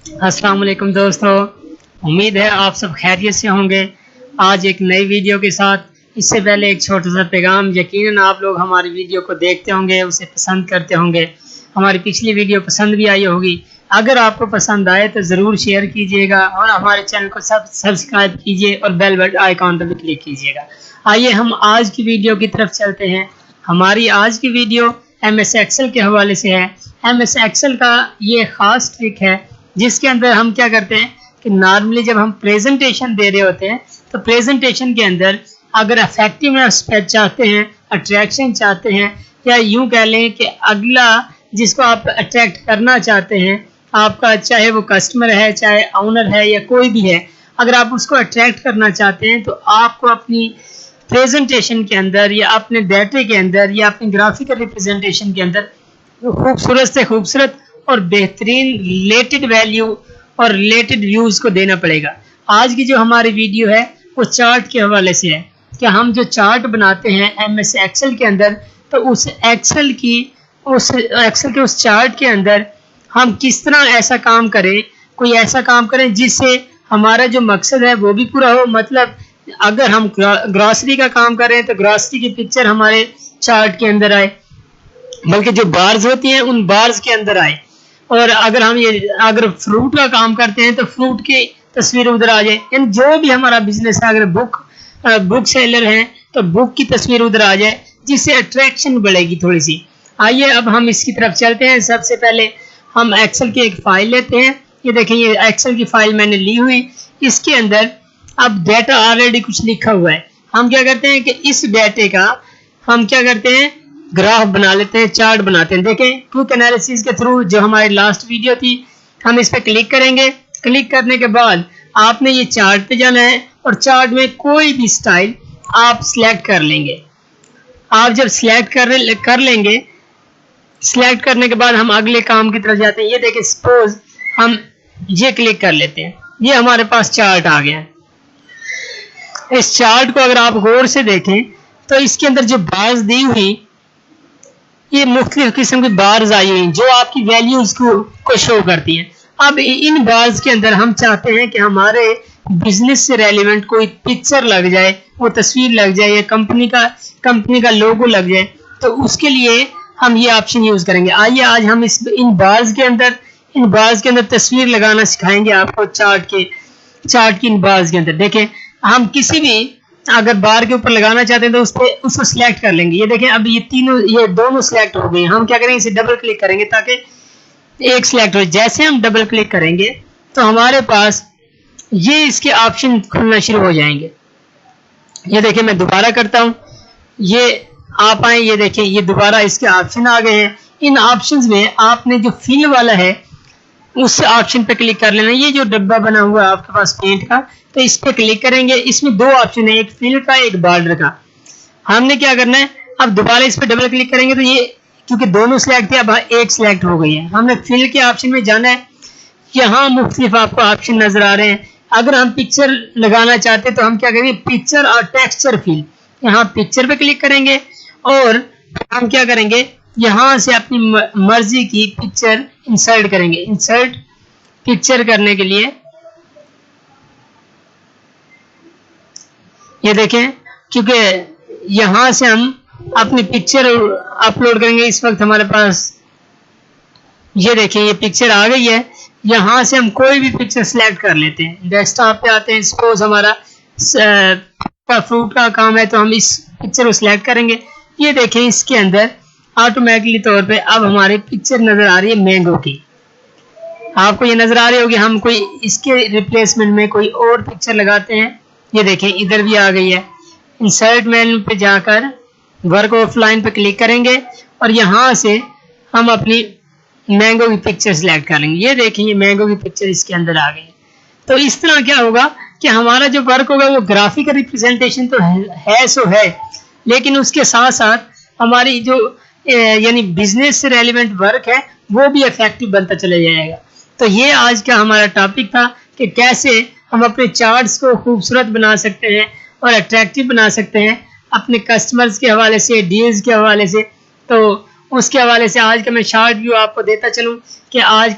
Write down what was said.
अस्सलाम वालेकुम दोस्तों, उम्मीद है आप सब खैरियत से होंगे। आज एक नई वीडियो के साथ। इससे पहले एक छोटा सा पैगाम, यकीनन आप लोग हमारी वीडियो को देखते होंगे, उसे पसंद करते होंगे। हमारी पिछली वीडियो पसंद भी आई होगी। अगर आपको पसंद आए तो ज़रूर शेयर कीजिएगा और हमारे चैनल को सब्सक्राइब कीजिए और बेल आइकॉन पर भी क्लिक कीजिएगा। आइए हम आज की वीडियो की तरफ चलते हैं। हमारी आज की वीडियो MS एक्सेल के हवाले से है। MS एक्सेल का ये ख़ास ट्रिक है जिसके अंदर हम क्या करते हैं कि नॉर्मली जब हम प्रेजेंटेशन दे रहे होते हैं तो प्रेजेंटेशन के अंदर अगर इफेक्टिवनेस चाहते हैं, अट्रैक्शन चाहते हैं, या यूं कह लें कि अगला जिसको आप अट्रैक्ट करना चाहते हैं, आपका चाहे वो कस्टमर है, चाहे ऑनर है, या कोई भी है, अगर आप उसको अट्रैक्ट करना चाहते हैं तो आपको अपनी प्रेजेंटेशन के अंदर या अपने डाटे के अंदर या अपनी ग्राफिकल रिप्रेजेंटेशन के अंदर खूबसूरत से खूबसूरत और बेहतरीन रिलेटेड वैल्यू और रिलेटेड व्यूज़ को देना पड़ेगा। आज की जो हमारी वीडियो है वो चार्ट के हवाले से है कि हम जो चार्ट बनाते हैं MS एक्सेल के अंदर, तो उस एक्सेल के उस चार्ट के अंदर हम किस तरह ऐसा काम करें, कोई ऐसा काम करें जिससे हमारा जो मकसद है वो भी पूरा हो। मतलब अगर हम ग्रॉसरी का काम करें तो ग्रॉसरी की पिक्चर हमारे चार्ट के अंदर आए, बल्कि जो बार्स होती हैं उन बार्स के अंदर आए। और अगर फ्रूट का काम करते हैं तो फ्रूट की तस्वीर उधर आ जाए। यानी जो भी हमारा बिजनेस है, अगर बुक सेलर है तो बुक की तस्वीर उधर आ जाए, जिससे अट्रैक्शन बढ़ेगी थोड़ी सी। आइए अब हम इसकी तरफ चलते हैं। सबसे पहले हम एक्सेल की एक फाइल लेते हैं। ये देखें, ये एक्सेल की फाइल मैंने ली हुई। इसके अंदर अब डाटा ऑलरेडी कुछ लिखा हुआ है। हम क्या करते हैं कि इस डाटे का हम क्या करते हैं, ग्राफ बना लेते हैं, चार्ट बनाते हैं। देखें, क्विक एनालिसिस के थ्रू जो हमारी लास्ट वीडियो थी, हम इस पर क्लिक करेंगे। क्लिक करने के बाद आपने ये चार्ट पे जाना है और चार्ट में कोई भी स्टाइल आप सिलेक्ट कर लेंगे। आप जब सिलेक्ट कर लेंगे, सिलेक्ट करने के बाद हम अगले काम की तरफ जाते हैं। ये देखें, सपोज हम ये क्लिक कर लेते हैं, ये हमारे पास चार्ट आ गया। इस चार्ट को अगर आप गौर से देखें तो इसके अंदर जो बार्स दी हुई, ये मुख्तलिफ किस्म की बार्स आई हुई जो आपकी वैल्यूज को शो करती हैं। अब इन बार्स के अंदर हम चाहते हैं कि हमारे बिजनेस से रेलिवेंट कोई पिक्चर लग जाए, वो तस्वीर लग जाए, या कंपनी का लोगो लग जाए, तो उसके लिए हम ये ऑप्शन यूज करेंगे। आइए आज हम इन बार्स के अंदर तस्वीर लगाना सिखाएंगे आपको। चार्ट की इन बार्स के अंदर देखें, हम किसी भी अगर बार के ऊपर लगाना चाहते हैं तो उसको सिलेक्ट कर लेंगे। ये देखें, अब ये दोनों सिलेक्ट हो गए। हम क्या करेंगे, इसे डबल क्लिक करेंगे ताकि एक सिलेक्ट हो। जैसे हम डबल क्लिक करेंगे तो हमारे पास ये इसके ऑप्शन खुलना शुरू हो जाएंगे। ये देखें, मैं दोबारा करता हूँ, ये आप आए, ये देखें, ये दोबारा इसके ऑप्शन आ गए हैं। इन ऑप्शंस में आपने जो फिल वाला है उस ऑप्शन पे क्लिक कर लेना। ये जो डब्बा बना हुआ है आपके पास पेंट का, तो इस पे क्लिक करेंगे। इसमें दो ऑप्शन है, एक फिल का, एक बॉर्डर का। हमने क्या करना है, अब दोबारा इस पे डबल क्लिक करेंगे तो ये, क्योंकि दोनों सिलेक्ट थे, अब एक सिलेक्ट हो गई है। हमने फिल के ऑप्शन में जाना है। यहाँ मुख्तलिफ आपको ऑप्शन नजर आ रहे हैं। अगर हम पिक्चर लगाना चाहते हैं तो हम क्या करेंगे, पिक्चर और टेक्सचर फिल, यहाँ पिक्चर पे क्लिक करेंगे और हम क्या करेंगे, यहाँ से अपनी मर्जी की पिक्चर इंसर्ट करेंगे। इंसर्ट पिक्चर करने के लिए ये देखें, क्योंकि यहाँ से हम अपनी पिक्चर अपलोड करेंगे। इस वक्त हमारे पास ये देखें, ये पिक्चर आ गई है। यहाँ से हम कोई भी पिक्चर सिलेक्ट कर लेते हैं। डेस्कटॉप पे आते हैं, सपोज हमारा फ्रूट का काम है तो हम इस पिक्चर को सिलेक्ट करेंगे। ये देखें, इसके अंदर ऑटोमेटिकली तौर पे अब हमारी पिक्चर नजर आ रही है मैंगो की। आपको ये नजर आ रही होगी। हम कोई इसके रिप्लेसमेंट में कोई और पिक्चर लगाते हैं। ये देखें, इधर भी आ गई है। इंसर्ट मेन्यू पे जाकर वर्क ऑफलाइन पे क्लिक करेंगे और यहाँ से हम अपनी मैंगो की पिक्चर सिलेक्ट कर लेंगे। ये देखें, ये मैंगो की पिक्चर इसके अंदर आ गई। तो इस तरह क्या होगा कि हमारा जो वर्क होगा वो ग्राफिकल रिप्रेजेंटेशन तो है सो है, लेकिन उसके साथ साथ हमारी जो यानी बिजनेस से रेलिवेंट वर्क है वो भी इफेक्टिव बनता चला जाएगा। तो ये आज का हमारा टॉपिक था कि कैसे हम अपने चार्ट्स को खूबसूरत बना सकते हैं और अट्रैक्टिव बना सकते हैं अपने कस्टमर्स के हवाले से, डील्स के हवाले से। तो उसके हवाले से आज का मैं शॉर्ट व्यू आपको देता चलूँ कि आज